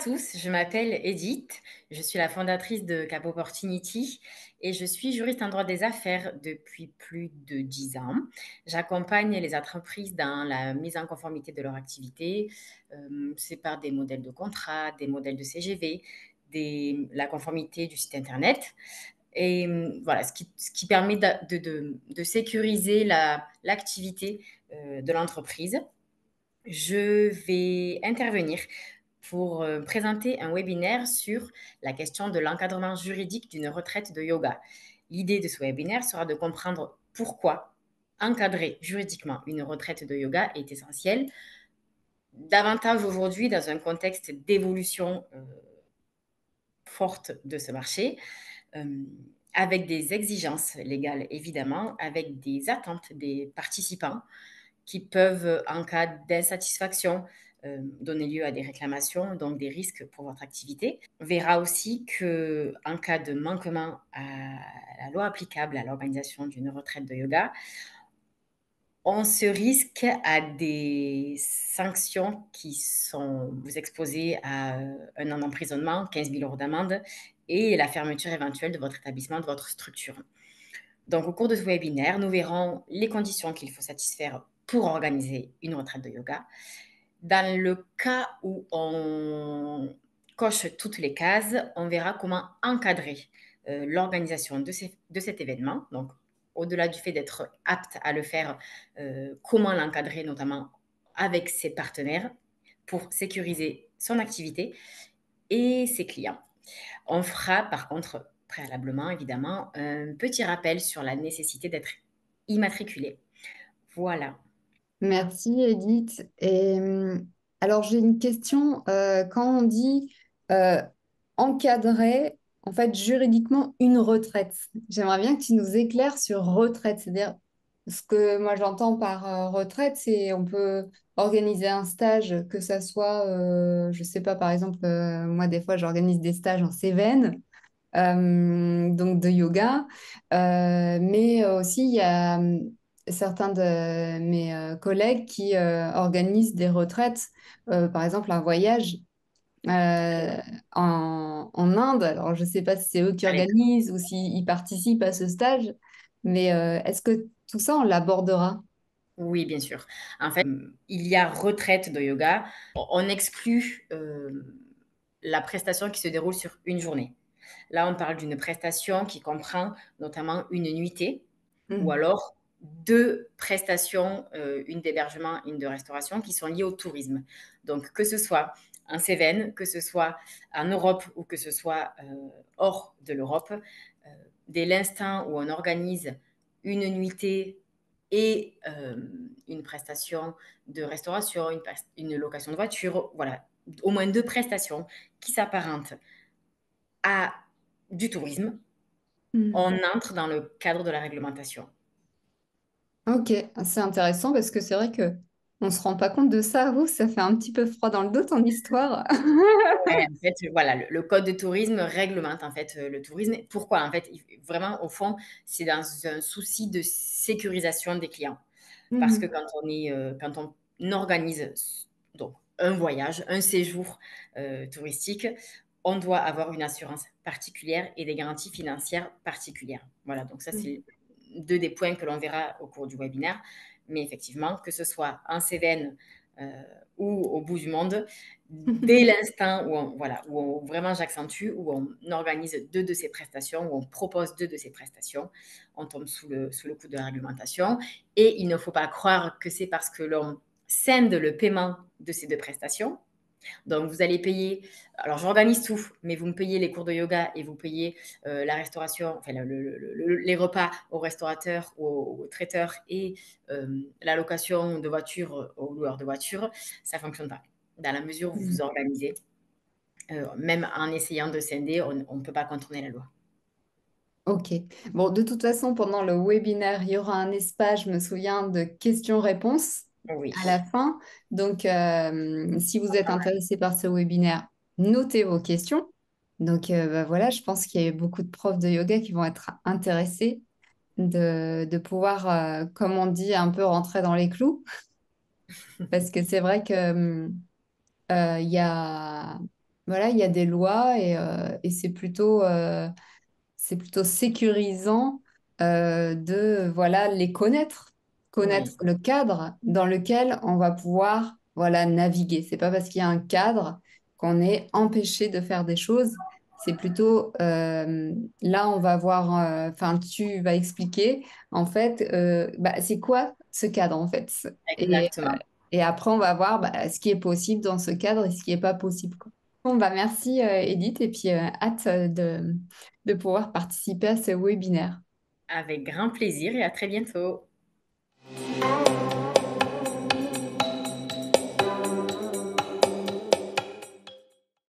tous, je m'appelle Edith, je suis la fondatrice de Cap Opportunity et je suis juriste en droit des affaires depuis plus de 10 ans. J'accompagne les entreprises dans la mise en conformité de leur activité, c'est par des modèles de contrat, des modèles de CGV, la conformité du site internet. Et voilà, ce qui permet de sécuriser l'activité de l'entreprise. Je vais intervenir pour présenter un webinaire sur la question de l'encadrement juridique d'une retraite de yoga. L'idée de ce webinaire sera de comprendre pourquoi encadrer juridiquement une retraite de yoga est essentiel, davantage aujourd'hui dans un contexte d'évolution forte de ce marché, euh, avec des exigences légales évidemment, avec des attentes des participants qui peuvent, en cas d'insatisfaction, donner lieu à des réclamations, donc des risques pour votre activité. On verra aussi qu'en cas de manquement à la loi applicable à l'organisation d'une retraite de yoga, on se risque à des sanctions qui sont vous exposées à un an d'emprisonnement, 15 000 euros d'amende et la fermeture éventuelle de votre établissement, de votre structure. Donc, au cours de ce webinaire, nous verrons les conditions qu'il faut satisfaire pour organiser une retraite de yoga. Dans le cas où on coche toutes les cases, on verra comment encadrer l'organisation de cet événement. Donc, au-delà du fait d'être apte à le faire, comment l'encadrer, notamment avec ses partenaires, pour sécuriser son activité et ses clients. On fera par contre, préalablement évidemment, un petit rappel sur la nécessité d'être immatriculé. Voilà. Merci Edith. Alors j'ai une question. Quand on dit euh, encadrer, en fait, juridiquement une retraite, j'aimerais bien que tu nous éclaires sur retraite. C'est-à-dire, ce que moi j'entends par retraite, c'est on peut organiser un stage, que ça soit, je sais pas, par exemple, moi des fois j'organise des stages en Cévennes, donc de yoga. Mais aussi, il y a certains de mes collègues qui organisent des retraites, par exemple un voyage en Inde. Alors, je ne sais pas si c'est eux qui Allez. organisent ou s'ils participent à ce stage, mais est-ce que tout ça, on l'abordera? Oui, bien sûr. En fait, il y a retraite de yoga. On exclut la prestation qui se déroule sur une journée. Là, on parle d'une prestation qui comprend notamment une nuitée ou Hmm. alors deux prestations, une d'hébergement, une de restauration, qui sont liées au tourisme. Donc, que ce soit en Cévennes, que ce soit en Europe ou que ce soit hors de l'Europe, dès l'instant où on organise une nuitée et une prestation de restauration, une location de voiture, voilà, au moins deux prestations qui s'apparentent à du tourisme, Hmm. on entre dans le cadre de la réglementation. Ok, c'est intéressant parce que c'est vrai que on se rend pas compte de ça. Vous, ça fait un petit peu froid dans le dos ton histoire. Ouais, en fait, voilà, le code de tourisme réglemente en fait le tourisme. Pourquoi? En fait, vraiment, au fond, c'est dans un souci de sécurisation des clients. Parce que Mhm. quand on organise donc un voyage, un séjour touristique, on doit avoir une assurance particulière et des garanties financières particulières. Voilà, donc ça, c'est deux des points que l'on verra au cours du webinaire. Mais effectivement, que ce soit en Cévennes euh, ou au bout du monde, dès l'instant voilà, vraiment j'accentue, où on organise deux de ces prestations, où on propose deux de ces prestations, on tombe sous le coup de la réglementation. Et il ne faut pas croire que c'est parce que l'on scinde le paiement de ces deux prestations. Donc, vous allez payer, alors j'organise tout, mais vous me payez les cours de yoga et vous payez la restauration, enfin les repas au restaurateur ou au traiteur et la location de voiture au loueur de voiture, ça ne fonctionne pas. Dans la mesure où vous vous Mhm. organisez, même en essayant de scinder, on ne peut pas contourner la loi. Ok. Bon, de toute façon, pendant le webinaire, il y aura un espace, je me souviens, de questions-réponses Oui. à la fin. Donc, si vous êtes intéressé par ce webinaire, notez vos questions. Donc, bah voilà, je pense qu'il y a beaucoup de profs de yoga qui vont être intéressés de pouvoir, comme on dit, un peu rentrer dans les clous. Parce que c'est vrai que il y a voilà, il y a des lois et c'est plutôt sécurisant de voilà, les connaître, connaître Oui, le cadre dans lequel on va pouvoir voilà, naviguer. C'est pas parce qu'il y a un cadre qu'on est empêché de faire des choses. C'est plutôt là, on va voir, enfin, tu vas expliquer en fait, bah, c'est quoi ce cadre en fait. Et, euh, exactement. et après, on va voir bah, ce qui est possible dans ce cadre et ce qui n'est pas possible, quoi. Bon, bah, merci Edith, et puis hâte de pouvoir participer à ce webinaire. Avec grand plaisir et à très bientôt.